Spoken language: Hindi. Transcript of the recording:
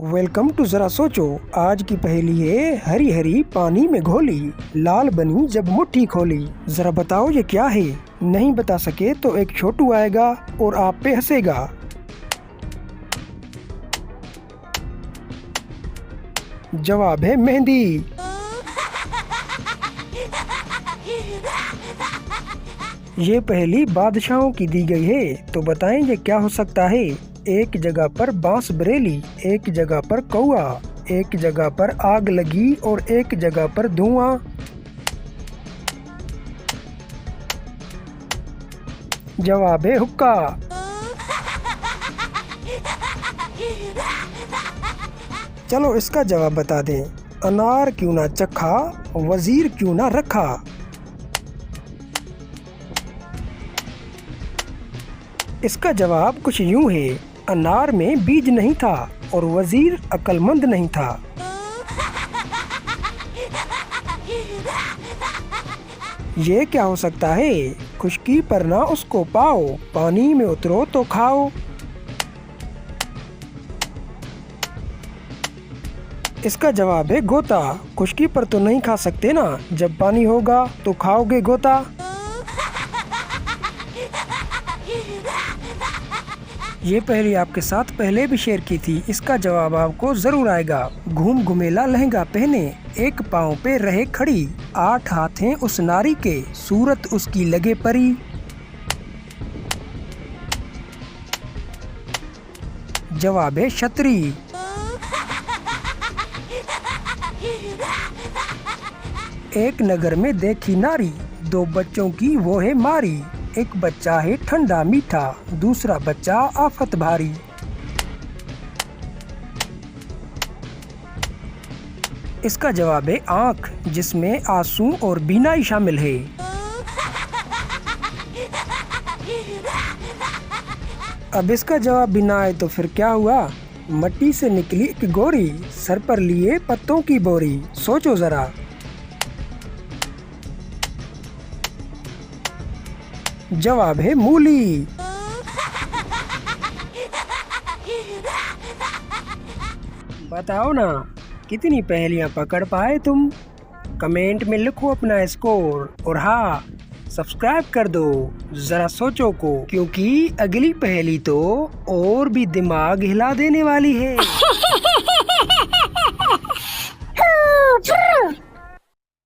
वेलकम टू जरा सोचो। आज की पहेली है, हरी हरी पानी में घोली, लाल बनी जब मुट्ठी खोली। जरा बताओ ये क्या है? नहीं बता सके तो एक छोटू आएगा और आप पे हंसेगा। जवाब है मेहंदी। ये पहेली बादशाहों की दी गई है, तो बताएं ये क्या हो सकता है? एक जगह पर बांस बरेली, एक जगह पर कौआ, एक जगह पर आग लगी और एक जगह पर धुआं। जवाब है हुक्का। चलो इसका जवाब बता दें। अनार क्यों ना चखा, वजीर क्यों ना रखा। इसका जवाब कुछ यूं है, अनार में बीज नहीं था और वजीर अक्लमंद नहीं था। ये क्या हो सकता है? खुशकी पर ना उसको पाओ, पानी में उतरो तो खाओ। इसका जवाब है गोता। खुशकी पर तो नहीं खा सकते ना, जब पानी होगा तो खाओगे गोता। ये पहेली आपके साथ पहले भी शेयर की थी, इसका जवाब आपको जरूर आएगा। घूम घुमेला लहंगा पहने, एक पाँव पे रहे खड़ी, 8 हाथ हैं उस नारी के, सूरत उसकी लगे परी। जवाब है छतरी। एक नगर में देखी नारी, 2 बच्चों की वो है मारी। एक बच्चा है ठंडा मीठा, दूसरा बच्चा आफत भारी। इसका जवाब है आँख, जिसमें आंसू और बीनाई शामिल है। अब इसका जवाब भी ना आए तो फिर क्या हुआ? मट्टी से निकली एक गोरी, सर पर लिए पत्तों की बोरी। सोचो जरा। जवाब है मूली। बताओ ना, कितनी पहेलियां पकड़ पाए तुम? कमेंट में लिखो अपना स्कोर, और हाँ, सब्सक्राइब कर दो जरा सोचो को, क्योंकि अगली पहेली तो और भी दिमाग हिला देने वाली है।